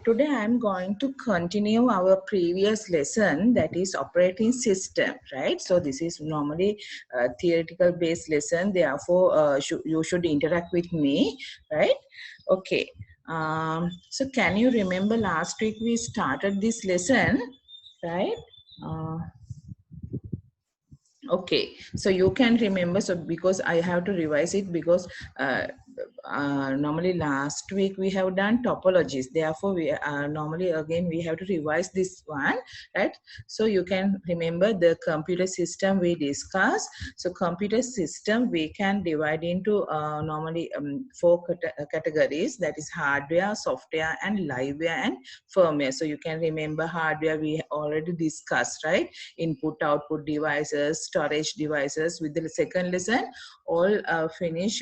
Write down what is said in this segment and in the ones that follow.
Today I am going to continue our previous lesson, that is operating system, right? So this is normally a theoretical based lesson, therefore you should interact with me, right? Okay. So can you remember last week we started this lesson, right? Uh, Okay, so you can remember, so because I have to revise it because uh, normally last week we have done topologies, therefore we normally again we have to revise this one, right? So you can remember the computer system we discussed. So computer system we can divide into normally four categories, that is hardware, software and liveware and firmware. So you can remember hardware we already discussed, right? Input output devices, storage devices. With the second lesson all finish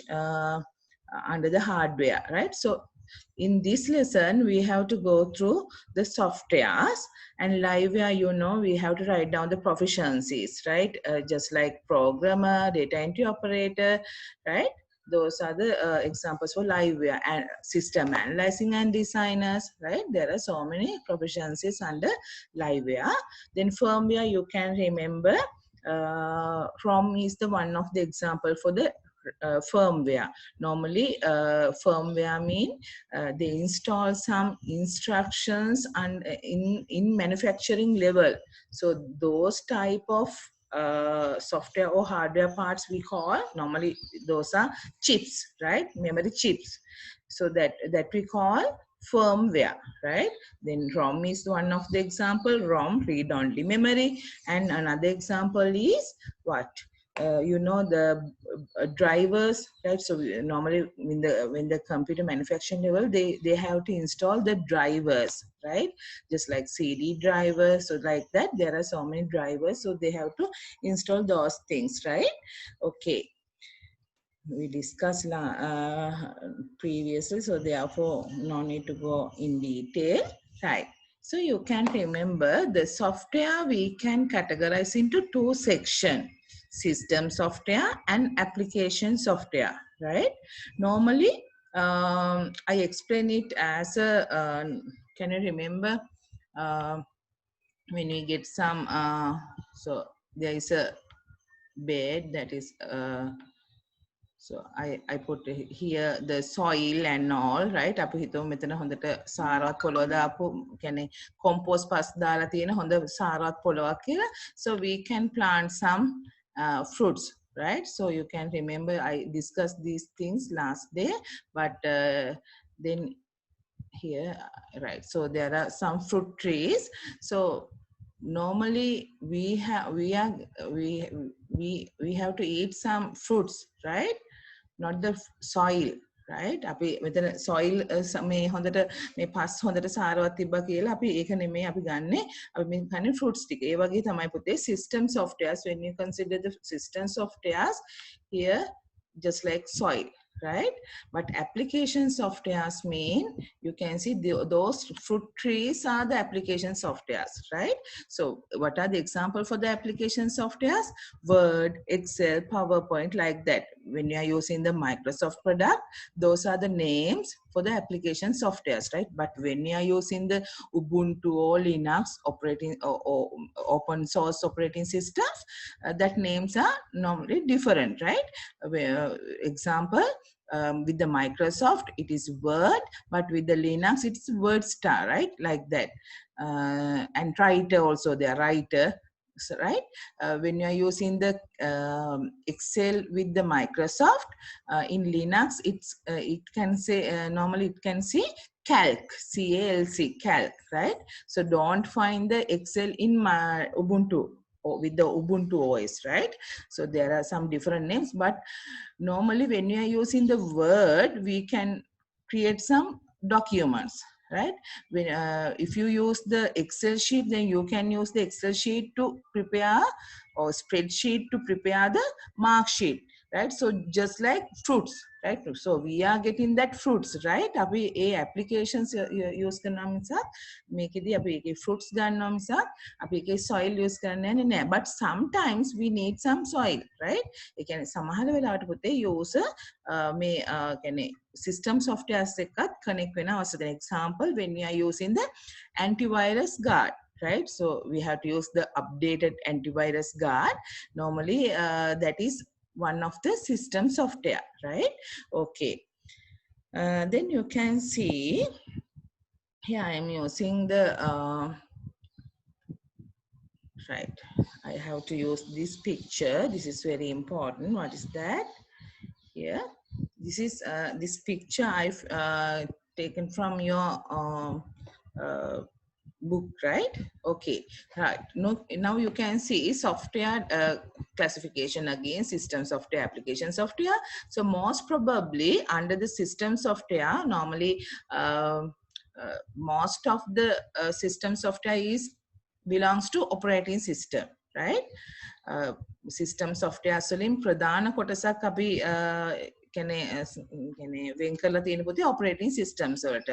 under the hardware, right? So in this lesson we have to go through the softwares, and liveware, you know, we have to write down the proficiencies, right? Just like programmer, data entry operator, right? Those are the examples for liveware. And system analyzing and designers, right? There are so many proficiencies under liveware. Then firmware, you can remember ROM is the one of the example for the firmware. Normally firmware mean they install some instructions and in manufacturing level. So those type of software or hardware parts we call, normally those are chips, right? Memory chips. So that we call firmware, right? Then ROM is one of the example. ROM, read only memory. And another example is what? You know, the drivers, right? So normally when the computer manufacturing level, they have to install the drivers, right? Just like CD drivers. So like that, there are so many drivers, so they have to install those things, right? Okay, we discussed previously, so therefore no need to go in detail, right? So you can remember the software we can categorize into two sections: system software and application software, right? Normally I explain it as a can you remember when we get some so there is a bed that is so I put here the soil and all, right? අපි හිතමු මෙතන හොඳට සාරවත් පොළොව දාපු කියන්නේ compost පස් දාලා තියෙන හොඳ සාරවත් පොළොවක් කියලා. So we can plant some fruits, right? So you can remember I discussed these things last day, but then here, right? So there are some fruit trees. So normally we have to eat some fruits, right? Not the soil, right? අපි මෙතන soil මේ හොඳට මේ පස් හොඳට සාරවත් තිබ්බා කියලා අපි ඒක නෙමෙයි අපි ගන්නෙ. අපි මේ කන්නේ fruits ටික. ඒ වගේ තමයි පුතේ system softwares. When you consider the system softwares here, just like soil, right? But application softwares mean, you can see those fruit trees are the application softwares, right? So what are the example for the application softwares? Word, Excel, PowerPoint, like that. When you are using the Microsoft product, those are the names for the application softwares, right? But when you are using the Ubuntu or Linux operating or open source operating systems, that names are normally different, right? Example, with the Microsoft it is Word, but with the Linux it's Word Star, right? Like that. And writer also, they are writer, right? When you are using the Excel with the Microsoft, in Linux it's it can say normally it can see calc, C-A-L-C, calc, right? So don't find the Excel in my Ubuntu or with the Ubuntu OS, right? So there are some different names, but normally when you are using the Word, we can create some documents, right? When if you use the Excel sheet, then you can use the Excel sheet to prepare, or spreadsheet to prepare the mark sheet, right? So just like fruits, right? So we are getting that fruits, right? අපි ඒ applications use කරනවා මිසක් මේකෙදී අපි ඒකේ fruits ගන්නවා මිසක් අපි ඒකේ soil use කරන්නේ නැහැ. But sometimes we need some soil, right? ඒ කියන්නේ සමහර වෙලාවට පුතේ user මේ කියන්නේ system softwares එක්කත් connect වෙන අවශ්‍ය දෙන example when we are using the antivirus guard, right? So we have to use the updated antivirus guard. Normally that is one of the system software, right? Okay. Then you can see here I am using the right. I have to use this picture. This is very important. What is that? Here. This is this picture I've taken from your book, right? Okay, right. Now you can see software classification again, system software, application software. So most probably under the system software, normally most of the system software is belongs to operating system, right? System software වලින් ප්‍රධාන කොටසක් අපි කියන්නේ වෙන් කරලා තියෙන පුතේ operating systems වලට,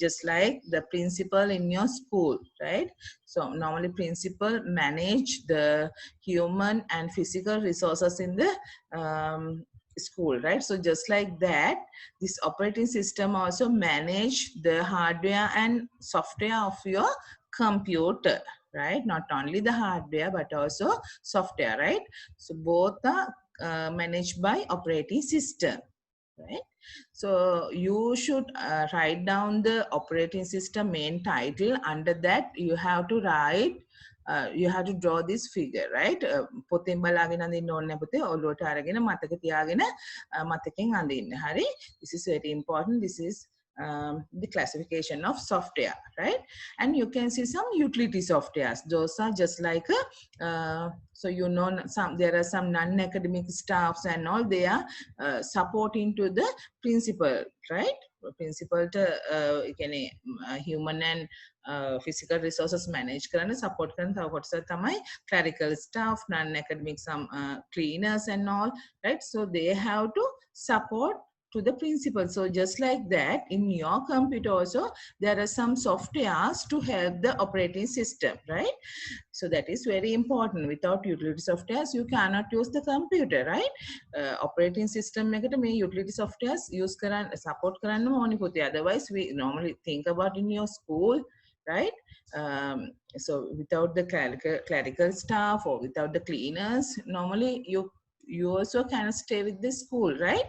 just like the principal in your school, right? So normally principal manage the human and physical resources in the school, right? So just like that, this operating system also manage the hardware and software of your computer, right? Not only the hardware but also software, right? So both are managed by operating system, right? So you should write down the operating system main title. Under that you have to write you have to draw this figure, right? පොතෙන් බලාගෙන අඳින්න ඕනේ පුතේ, ඔළුවට අරගෙන මතක තියාගෙන මතකෙන් අඳින්න. හරි? This is very important. This is the classification of software, right? And you can see some utility softwares. Those are just like so you know there are some non-academic staffs and all, they are supporting to the principal, right? Principal to human and physical resources manage කරන්න support කරන තව කොටස තමයි clerical staff, non-academic, some cleaners and all, right? So they have to support to the principal. So just like that, in your computer also there are some softwares to help the operating system, right? So that is very important. Without utility softwares you cannot use the computer, right? Operating system එකට මේ utility softwares use කරන්න support කරන්න ඕනේ පුතේ. Otherwise we normally think about in your school, right? So without the clerical staff or without the cleaners, normally you also can stay with the school, right?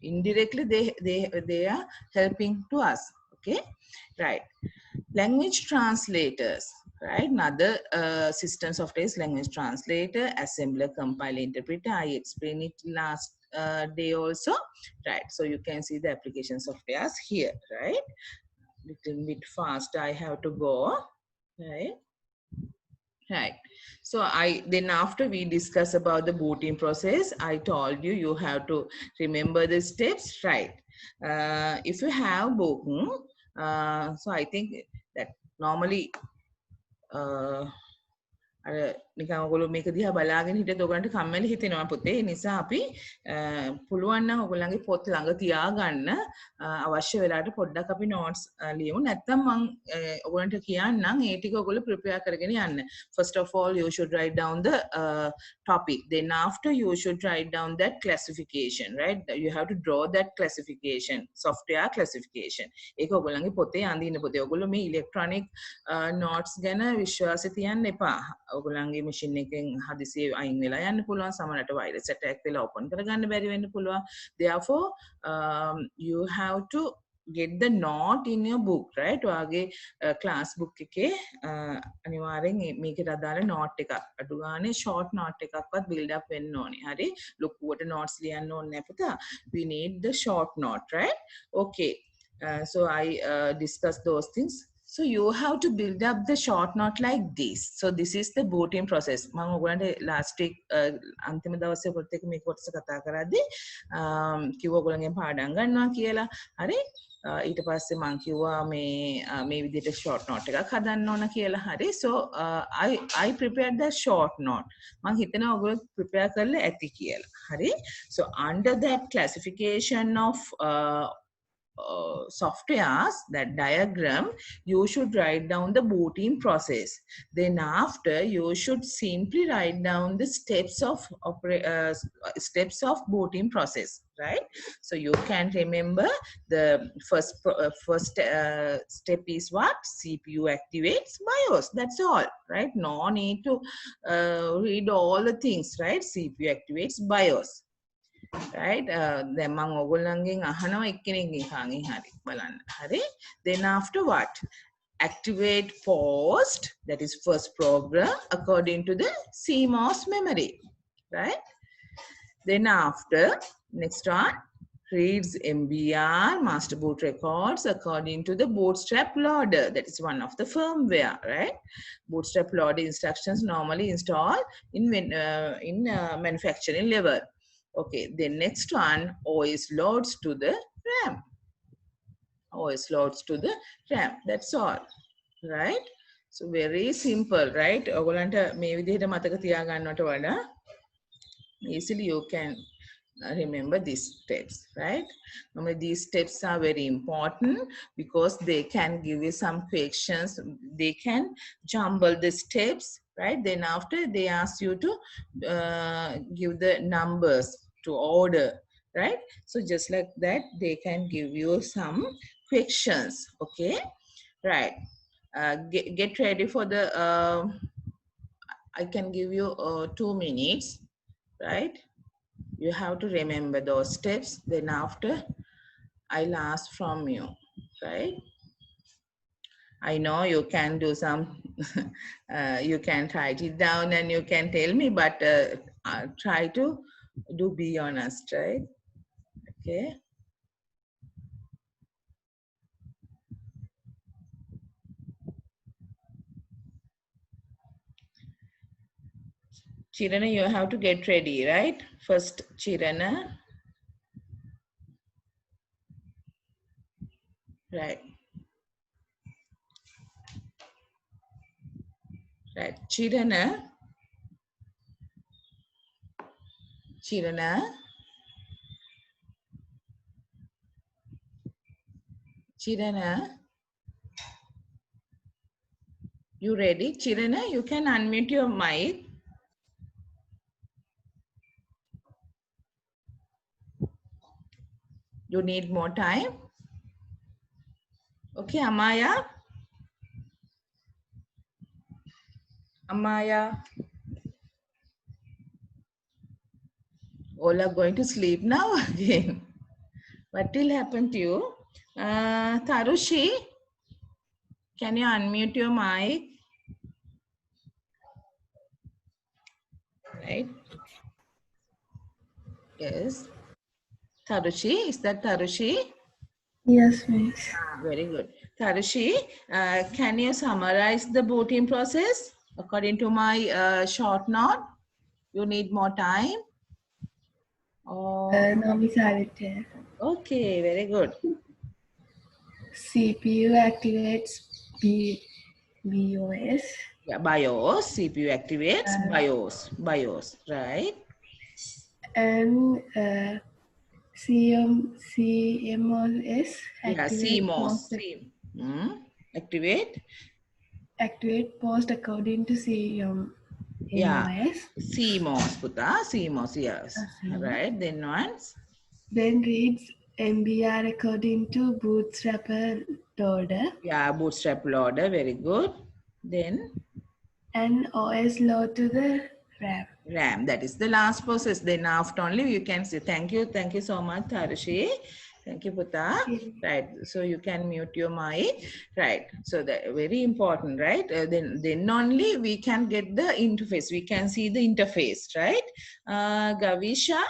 Indirectly they are helping to us, okay? Right. Language translators, right? Another system software is language translator, assembler, compiler, interpreter. I explained it last day also, right? So you can see the application softwares here, right? Little bit fast I have to go, right? Right. So then after we discuss about the booting process, I told you you have to remember the steps, right? If you have book, so I think that normally අර නිකන් ඔයගොල්ලෝ මේක දිහා බලාගෙන හිටියත් ඔයගලන්ට කම්මැලි හිතෙනවා පුතේ. ඒ නිසා අපි පුළුවන් නම් ඔයගොල්ලන්ගේ පොත් ළඟ තියාගන්න අවශ්‍ය වෙලාවට පොඩ්ඩක් අපි notes ලියමු. නැත්නම් මම ඔයගොල්ලන්ට කියන්නම් ඒ ටික ඔයගොල්ලෝ prepare කරගෙන යන්න. First of all you should write down the topic. Then after you should write down that classification, right? You have to draw that classification, software classification. ඒක ඔයගොල්ලන්ගේ පොතේ අඳින්න පුතේ. ඔයගොල්ලෝ මේ electronic notes ගැන විශ්වාසය තියන්න එපා. ඔයගොල්ලන්ගේ machine එකෙන් හදිසියෙ අයින් වෙලා යන්න පුළුවන්, සමහරට virus attack වෙලා open කරගන්න බැරි වෙන්න පුළුවන්. Therefore you have to get the note in your book, right? ඔයාගේ class book එකේ අනිවාර්යෙන් මේකට අදාළ note එකක්, අඩු ගානේ short note එකක්වත් build up වෙන්න ඕනේ. හරි? ලොකුවට notes ලියන්න ඕනේ නැහැ පුතා. We need the short note, right? Okay. So I discussed those things. So you have to build up the short note like this. So this is the booting process. මම ඔයගොල්ලන්ට last week අන්තිම දවසේ පොත් එක මේ කොටස කතා කරද්දී කිව්වා ඔයගොල්ලන්ගෙන් පාඩම් ගන්නවා කියලා. හරි? ඊට පස්සේ මම කිව්වා මේ විදිහට short note එකක් හදන්න ඕන කියලා. හරි? So I prepared the short note. මම හිතනවා ඔයගොල්ලෝ prepare කරලා ඇති කියලා. හරි? So under that classification of softwares, that diagram, you should write down the booting process. Then after, you should simply write down the steps of booting process, right? So you can remember the first step is what? CPU activates BIOS. That's all, right? No need to read all the things, right? CPU activates BIOS. Right? දැන් මම ඕගොල්ලන්ගෙන් අහනවා එක්කෙනෙක්ගෙන් කාගෙන් හරි බලන්න. හරි? Then after what? Activate post, that is first program according to the CMOS memory. Right? Then after, next one, reads MBR, master boot records according to the bootstrap loader. That is one of the firmware, right? Bootstrap loader instructions normally installed in manufacturing level. Okay, the next one, OS loads to the RAM. OS loads to the RAM. That's all, right? So very simple, right? ඔයගොල්ලන්ට මේ විදිහට මතක තියාගන්නවට වඩා easily you can remember these steps, right? Normally these steps are very important because they can give you some questions. They can jumble the steps, right? Then after they ask you to give the numbers to order, right? So just like that, they can give you some questions, okay? Right. Get ready for the, I can give you 2 minutes, right? You have to remember those steps. Then after, I'll ask from you, right? I know you can do some, you can write it down and you can tell me, but try to be honest, right? Okay. Chirana, you have to get ready, right? First, Chirana. Right. Right. Chirana. Chirana. Chirana. You ready? Chirana, you can unmute your mic. You need more time? Okay, Amaya? Amaya? All are going to sleep now again. What will happen to you? Tarushi, can you unmute your mic? Right? Yes. Tarushi, is that Tarushi? Yes, miss. Very good. Tarushi, can you summarize the booting process according to my short note? You need more time? No, miss, I will tell. Okay, very good. CPU activates BIOS. Yeah, BIOS, CPU activates BIOS, right? And CMOS CMOS. Activate post according to CMOS. Yeah, CMOS, Puta, CMOS, yes. Right, then once. Then reads MBR according to bootstrap loader. Yeah, bootstrap loader, very good. Then? And OS load to the RAM. RAM, that is the last process. Then after only you can say, thank you so much, Tarushi. Thank you, Puta. Right, so you can mute your mic. Right, so that very important, right? Then only we can get the interface. We can see the interface, right? Gavisha?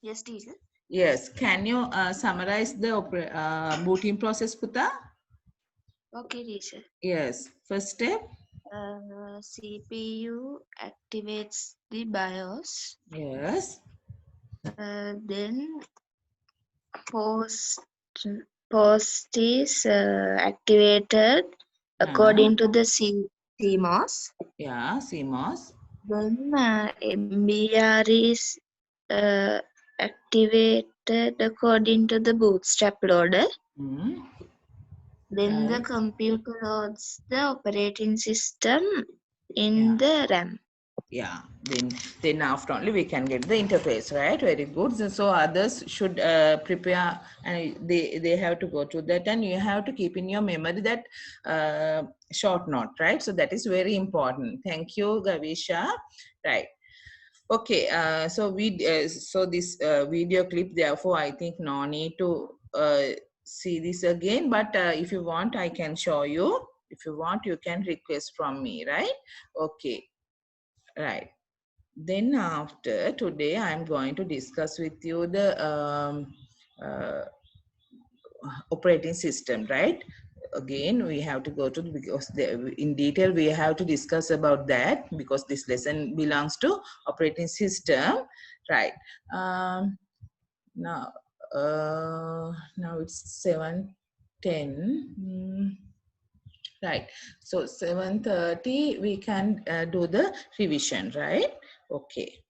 Yes, teacher. Yes. Can you summarize the booting process, Puta? Okay, teacher. Yes. First step. CPU activates the BIOS. Yes. Then post post is activated according to the CMOS. Yeah. CMOS. Then MBR is activated according to the bootstrap loader. Mm. Then the Right. computer loads the operating system in Yeah. the RAM. Yeah, then after only we can get the interface, right? Very good. So others should prepare, and they have to go to that, and you have to keep in your memory that short note, right? So that is very important. Thank you, Gavisha. Right. Okay. So this video clip, therefore I think no need to see this again, but if you want I can show you. If you want you can request from me, right? Okay. Right. Then after today, I'm going to discuss with you the uh, operating system, right? Again, we have to go to, because in detail we have to discuss about that, because this lesson belongs to operating system, right? Now, now it's 7:10. Right. So 7:30 we can do the revision, right? Okay.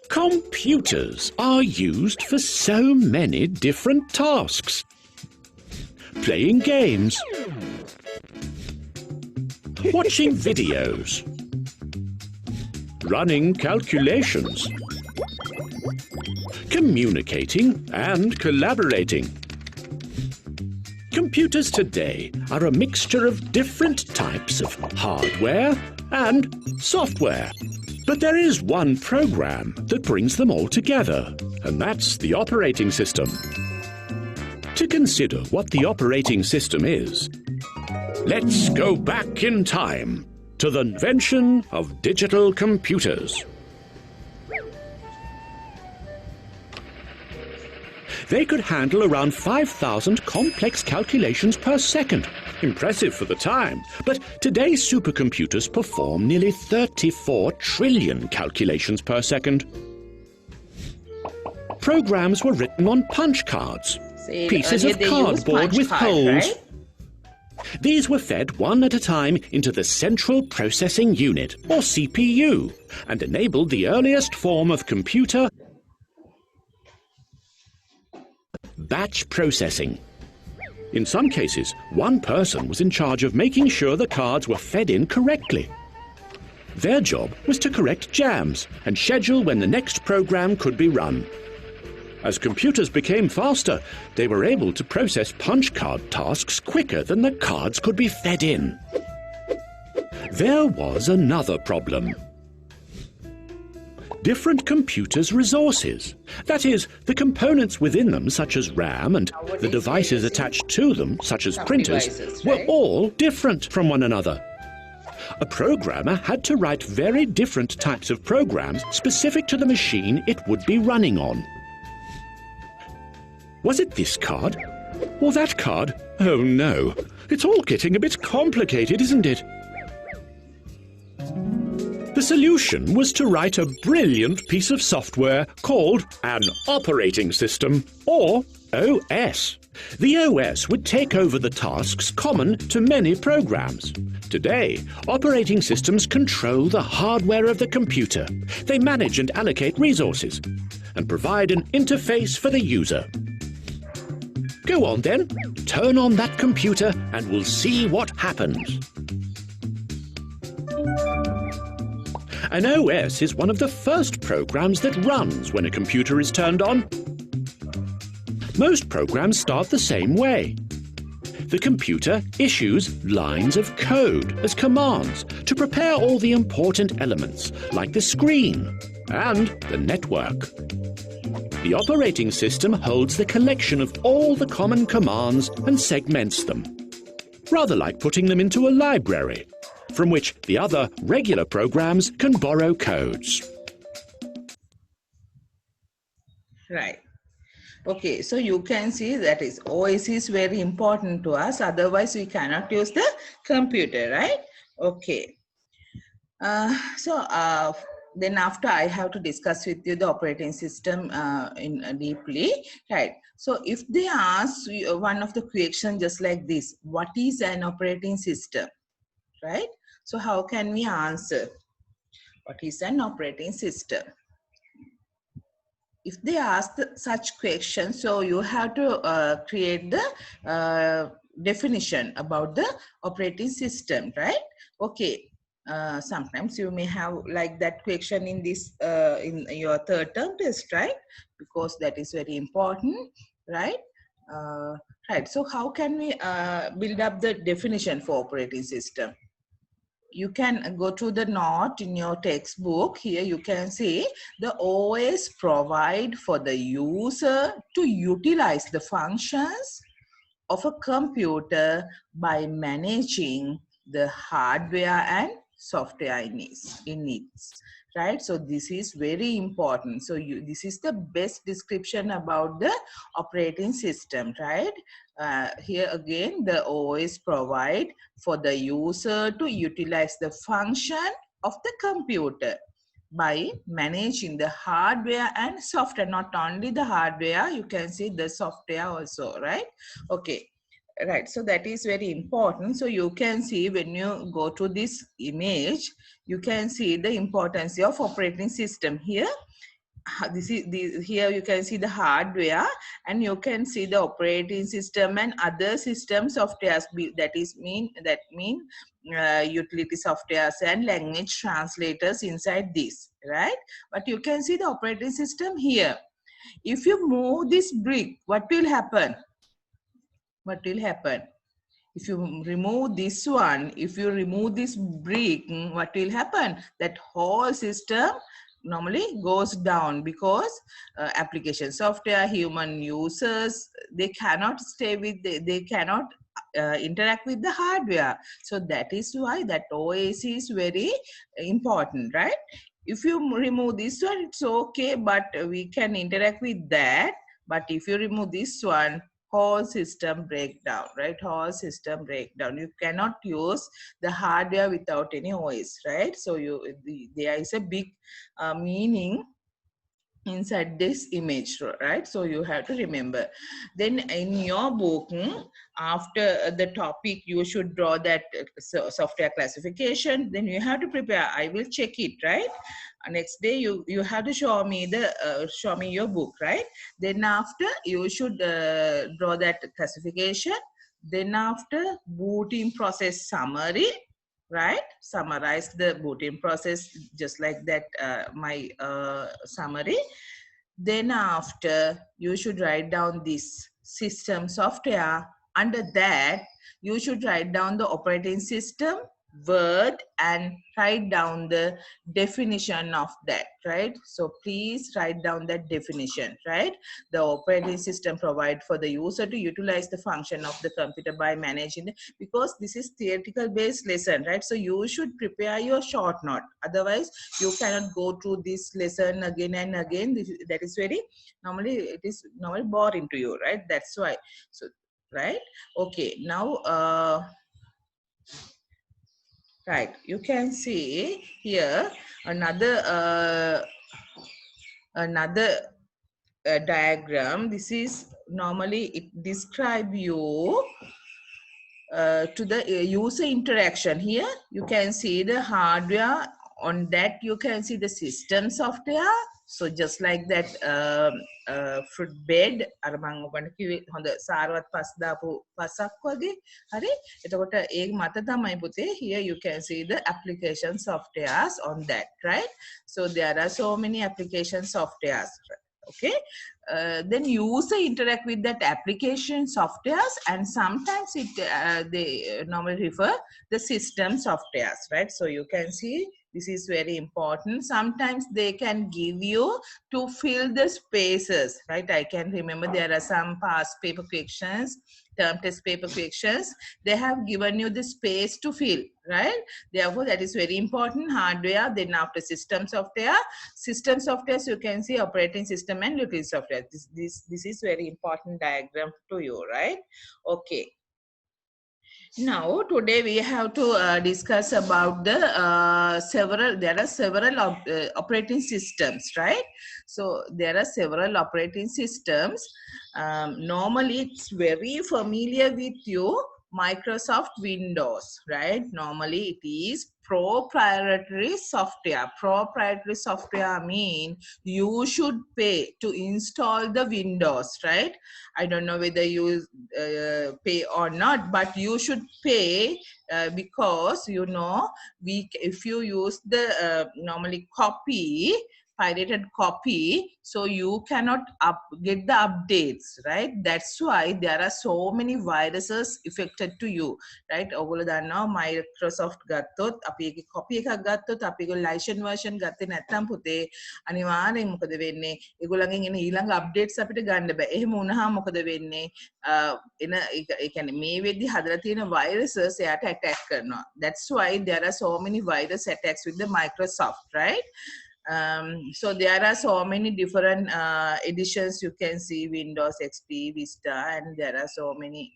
Computers are used for so many different tasks. Playing games, watching videos, running calculations, communicating and collaborating. Computers today are a mixture of different types of hardware and software. But there is one program that brings them all together, and that's the operating system. To consider what the operating system is, let's go back in time to the invention of digital computers. They could handle around 5,000 complex calculations per second. Impressive for the time, but today's supercomputers perform nearly 34 trillion calculations per second. Programs were written on punch cards, pieces of cardboard with holes. Right? These were fed one at a time into the Central Processing Unit, or CPU, and enabled the earliest form of computer, batch processing. In some cases, one person was in charge of making sure the cards were fed in correctly. Their job was to correct jams and schedule when the next program could be run. As computers became faster, they were able to process punch card tasks quicker than the cards could be fed in. There was another problem. Different computers' resources, that is, the components within them such as RAM and the devices attached to them such as printers, were all different from one another. A programmer had to write very different types of programs specific to the machine it would be running on. Was it this card? Or that card? Oh no, it's all getting a bit complicated, isn't it? The solution was to write a brilliant piece of software called an operating system, or OS. The OS would take over the tasks common to many programs. Today, operating systems control the hardware of the computer. They manage and allocate resources and provide an interface for the user. Go on then, turn on that computer and we'll see what happens. An OS is one of the first programs that runs when a computer is turned on. Most programs start the same way. the computer issues lines of code as commands to prepare all the important elements like the screen and the network. The operating system holds the collection of all the common commands and segments them, rather like putting them into a library from which the other regular programs can borrow codes. Right. Okay, so you can see that is OS is very important to us, otherwise we cannot use the computer, right? Okay. Then after I have to discuss with you the operating system deeply, right? So if they ask you one of the questions just like this, what is an operating system, right? So how can we answer? What is an operating system? If they ask such questions, so you have to create the definition about the operating system, right? Okay. Sometimes you may have like that question in this in your third term test, right? Because that is very important, right? Right. So how can we build up the definition for operating system? You can go to the note in your textbook. Here you can see the OS provide for the user to utilize the functions of a computer by managing the hardware and software in it, right? So this is very important. So this is the best description about the operating system, right? Here again, the OS provide for the user to utilize the function of the computer by managing the hardware and software. Not only the hardware, you can see the software also, right? Okay, right. So that is very important. So you can see when you go to this image, you can see the importance of operating system here. Here you can see the hardware, and you can see the operating system and other system softwares that mean utility softwares and language translators inside this, right? But you can see the operating system here. If you move this brick, what will happen? What will happen? If you remove this one, if you remove this brick, what will happen? That whole system normally goes down, because application software, human users, they cannot stay with, they cannot interact with the hardware. So that is why that OS is very important, right? If you remove this one, it's okay, but we can interact with that. But if you remove this one, whole system breakdown, right? Whole system breakdown. You cannot use the hardware without any OS, right? So there is a big meaning inside this image, right? So you have to remember. Then in your book, after the topic, you should draw that software classification. Then you have to prepare. I will check it, right? Next day you have to show me your book, right? Then after you should draw that classification. Then after, booting process summary, right? Summarize the booting process just like that, my summary. Then after, you should write down this system software. Under that, you should write down the operating system word and write down the definition of that, right? So please write down that definition, right? The operating system provide for the user to utilize the function of the computer by managing it, because this is theoretical based lesson, right? So you should prepare your short note, otherwise you cannot go through this lesson again and again. That is very it is normally boring to you, right? That's why. So right, okay, now right, you can see here another diagram. This is normally, it describe you to the user interaction. Here you can see the hardware, on that you can see the system software. So just like that fruit bed, අර මම ඔබට කිව්වේ හොඳ සාරවත් පස් දාපු පසක් වගේ. හරි? එතකොට ඒ මත තමයි පුතේ, here you can see the application softwares on that, right? So there are so many application softwares. Okay. Then user interact with that application softwares, and sometimes they normally refer the system softwares, right? So you can see this is very important. Sometimes they can give you to fill the spaces, right? I can remember there are some past paper questions, term test paper questions. They have given you the space to fill, right? Therefore, that is very important. Hardware, then after system software. System software, so you can see operating system and utility software. This is very important diagram to you, right? Okay. Now, today we have to discuss about the there are several operating systems, right? So there are several operating systems. Normally, it's very familiar with you, Microsoft Windows, right? Normally, it is proprietary software. Proprietary software mean you should pay to install the Windows, right? I don't know whether you pay or not, but you should pay because you know if you use the normally pirated copy, so you cannot get the updates, right? That's why there are so many viruses affected to you, right? ඔගොල්ලෝ දන්නවා Microsoft ගත්තොත් අපි ඒකේ copy එකක් ගත්තොත් අපි ඒගොල්ලෝ license version ගත්තේ නැත්නම් පුතේ අනිවාර්යෙන් මොකද වෙන්නේ? ඒගොල්ලන්ගෙන් එන ඊළඟ updates අපිට ගන්න බෑ. එහෙම වුණාම මොකද වෙන්නේ? එන ඒ කියන්නේ මේ වෙද්දි හදලා තියෙන viruses එයාට attack කරනවා. That's why there are so many virus attacks with the Microsoft, right? So there are so many different editions. You can see Windows XP, Vista, and there are so many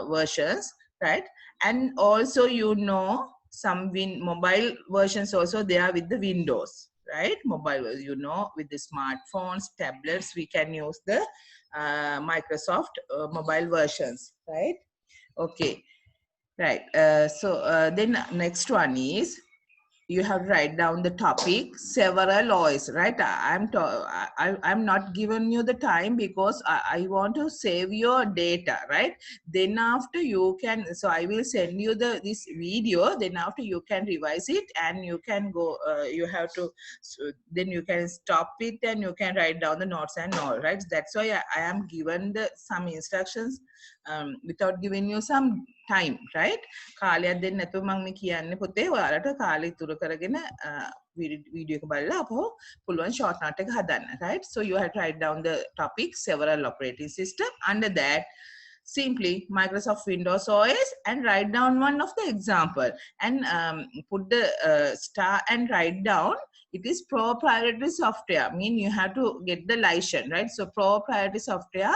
versions, right? And also, you know, some mobile versions also they are with the Windows, right? Mobile, you know, with the smartphones, tablets, we can use the Microsoft mobile versions, right? Okay, right. Then next one is, you have to write down the topic, several OS, right? I'm not giving you the time because I want to save your data, right? Then after you can, so I will send you this video, then after you can revise it and you can go, you have to, so then you can stop it and you can write down the notes and all, right? That's why I am given some instructions without giving you some time, right? කාලයක් දෙන්න නැතුව මම මේ කියන්නේ පුතේ ඔයාලට කාලය ඉතුරු කරගෙන වීඩියෝ එක බලලා අපහු පුළුවන් short note එක හදන්න, right? So you have to write down the topic, several operating system. Under that, simply Microsoft Windows OS and write down one of the example and put the star and write down it is proprietary software, mean you have to get the license, right? So proprietary software,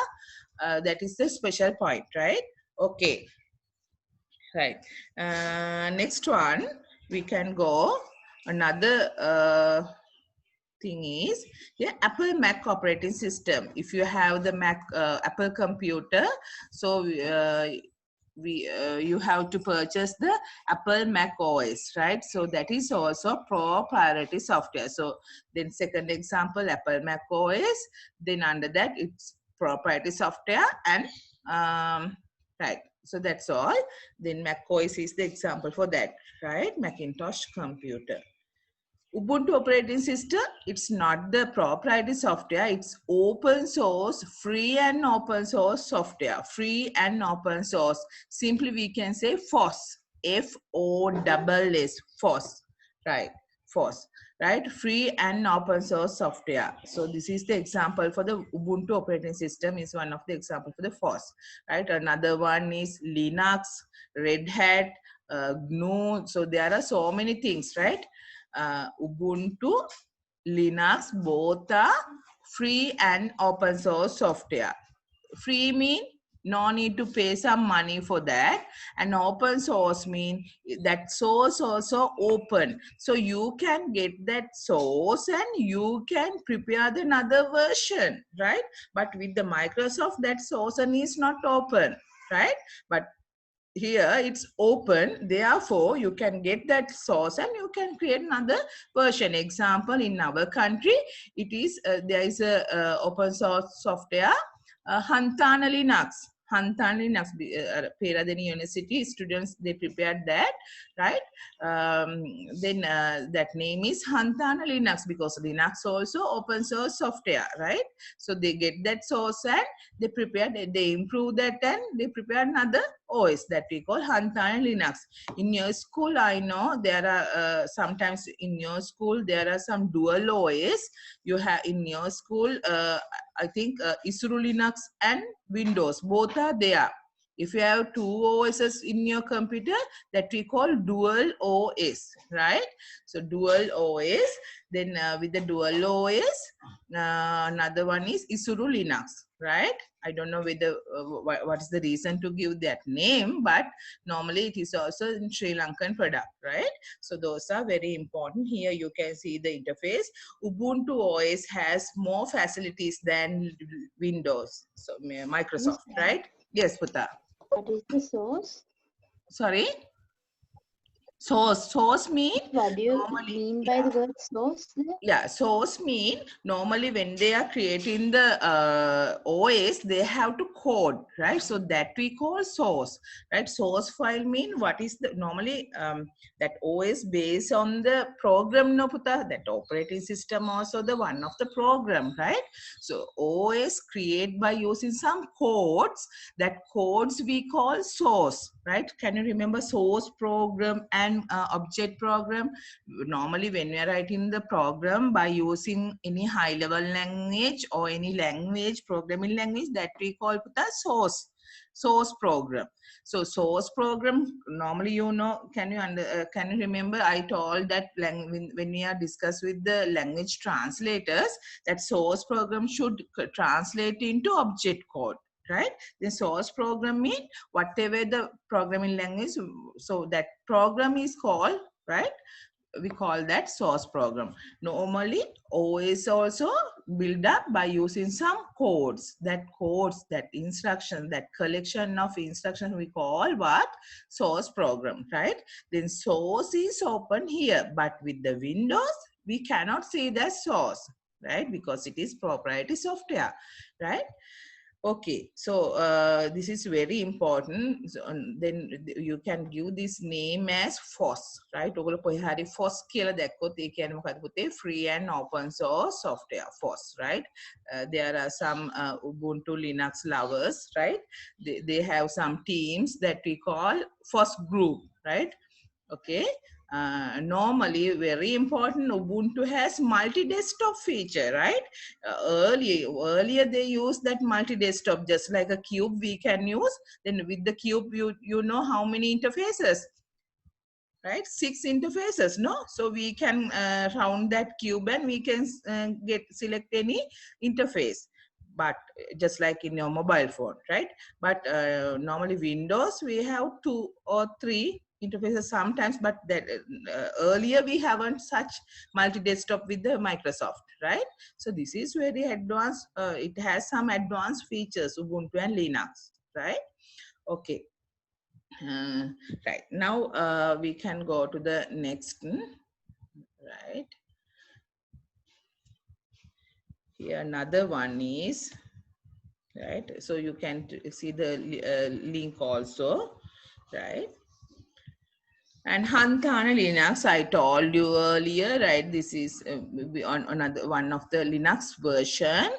that is the special point, right? Okay. Right. Next one, we can go. Another thing is, yeah, Apple Mac operating system. If you have the Mac Apple computer, so you have to purchase the Apple Mac OS, right? So that is also proprietary software. So then second example, Apple Mac OS. Then under that, it's proprietary software and right. So that's all. Then Mac OS is the example for that, right? Macintosh computer. Ubuntu operating system, it's not the proprietary software, it's open source, free and open source software, free and open source. Simply we can say FOSS, F-O-S-S, FOSS, right? FOSS, right? Free and open source software. So this is the example for the Ubuntu operating system is one of the example for the FOSS, right? Another one is Linux, Red Hat, GNU. So there are so many things, right? Ubuntu, Linux, both are free and open source software. Free mean no need to pay some money for that, and open source mean that source also open, so you can get that source and you can prepare another version, right? But with the Microsoft, that source is not open, right? But here it's open, therefore you can get that source and you can create another version. Example, in our country it is there is a open source software, Hantana Linux. Hantani Linux, Peradeniya University students, they prepared that, right? Then that name is Hantana Linux, because Linux also open source software, right? So they get that source and they prepare, they improve that and they prepare another OS that we call Hantana Linux. In your school, I know there are sometimes in your school there are some dual OS. You have in your school, I think Isuru Linux and Windows, both are there. If you have two OSs in your computer, that we call dual OS, right? So dual OS, then with the dual OS, another one is Isuru Linux, right? I don't know whether what is the reason to give that name, but normally it is also in Sri Lankan product, right? So those are very important. Here you can see the interface. Ubuntu OS has more facilities than Windows, so Miss, Microsoft, right? Yes, Puta. what is the source? Sorry? Source mean What do you normally, mean by the word source there? yeah, source mean normally when they are creating the OS, they have to code, right? So that we call source, right? Source file mean what is the normally that OS based on the program, no puta, that operating system also the one of the program, right? So OS create by using some codes. That codes we call source, right? Can you remember source program and object program? Normally when we are writing the program by using any high level language or any language, programming language, that we call the source program. So source program normally, you know, can you remember I told that when we are discussed with the language translators, that source program should translate into object code, right? The source program mean whatever the programming language, so that program is called, right? We call that source program. Normally OS also build up by using some codes, that instruction, that collection of instructions we call what? Source program, right? Then source is open here, but with the Windows we cannot see the source, right? Because it is proprietary software, right? Okay, so this is very important. So, then you can give this name as FOSS, right? ඔගොල්ලෝ කොහේ හරි FOSS කියලා දැක්කොත් ඒ කියන්නේ මොකද්ද පුතේ? Free and open source software, FOSS, right? There are some Ubuntu Linux lovers, right? They have some teams that we call FOSS group, right? Okay. Normally very important, Ubuntu has multi-desktop feature, right? Earlier they used that multi-desktop, just like a cube we can use. Then with the cube you know how many interfaces, right? 6 interfaces, no? So we can round that cube and we can select any interface, but just like in your mobile phone, right? But normally Windows we have 2 or 3 interfaces sometimes, but that earlier we haven't such multi-desktop with the Microsoft, right? So this is very advanced. It has some advanced features, Ubuntu and Linux, right? Okay. Right, now we can go to the next, right? Here another one is, right? So you can see the link also, right? And Hantana Linux, I told you earlier, right? This is on another one of the Linux version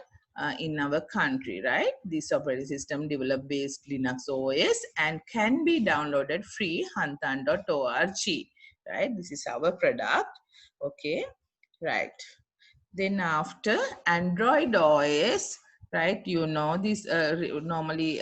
in our country, right? This operating system developed based Linux OS and can be downloaded free, hantan.org, right? This is our product, okay, right? Then after Android OS, right? You know this normally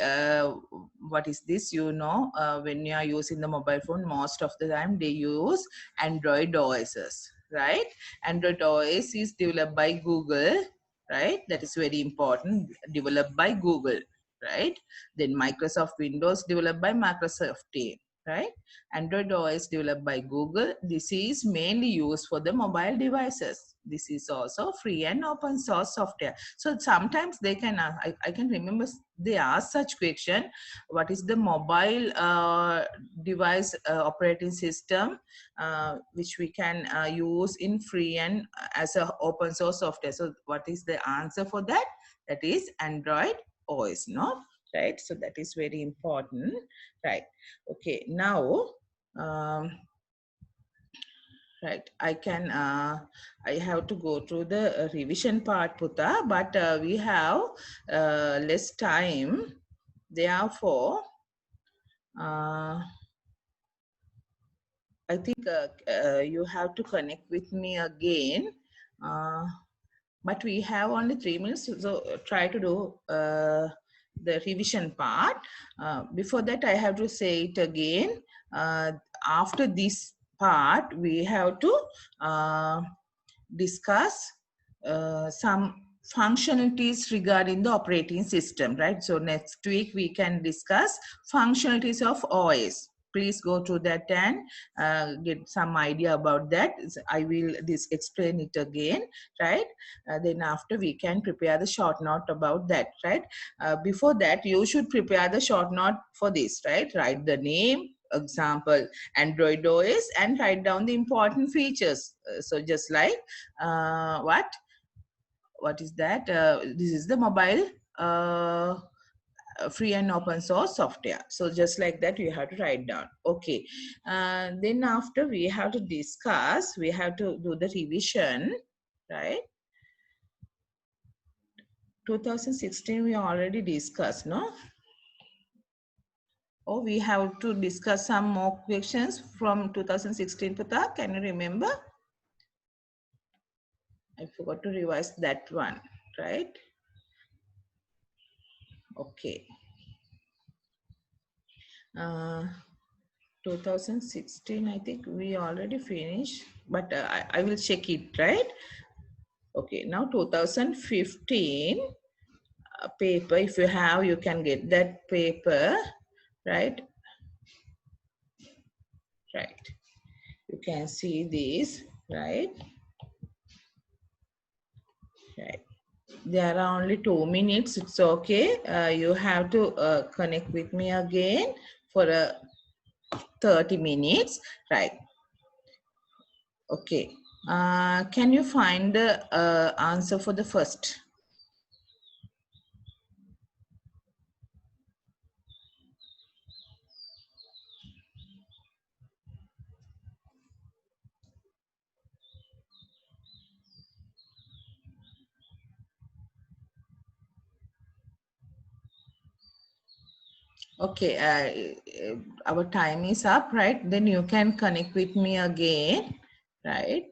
what is this? You know when you are using the mobile phone, most of the time they use Android OSs, right? Android OS is developed by Google, right? That is very important. Developed by Google, right? Then Microsoft Windows developed by Microsoft team, right? Android OS developed by Google. This is mainly used for the mobile devices. This is also free and open source software. So sometimes they can, I can remember they ask such question, what is the mobile device operating system which we can use in free and as a open source software. So what is the answer for that? That is Android OS, no? right? So that is very important, right? Okay, now right, I have to go through the revision part, Puta, but we have less time. Therefore, I think you have to connect with me again. But we have only 3 minutes, so try to do the revision part. Before that, I have to say it again. After this part, we have to discuss some functionalities regarding the operating system, right? So next week we can discuss functionalities of OS. Please go to that and get some idea about that. I will explain it again, right? Then after we can prepare the short note about that, right? Before that, you should prepare the short note for this, right? Write the name, example, Android OS, and write down the important features. So just like what is that? This is the mobile free and open source software. So just like that, you have to write down. Okay. Then after we have to discuss, we have to do the revision, right? 2016 we already discussed, no? Or we have to discuss some more questions from 2016, Pata. Can you remember? I forgot to revise that one, right? Okay. 2016, I think we already finished, but I will check it, right? Okay, now 2015 paper, if you have, you can get that paper, right? Right. You can see this, right? Right. There are only 2 minutes. It's okay. You have to connect with me again for 30 minutes, right? Okay. Can you find the answer for the first? Okay, our time is up, right? Then you can connect with me again, right?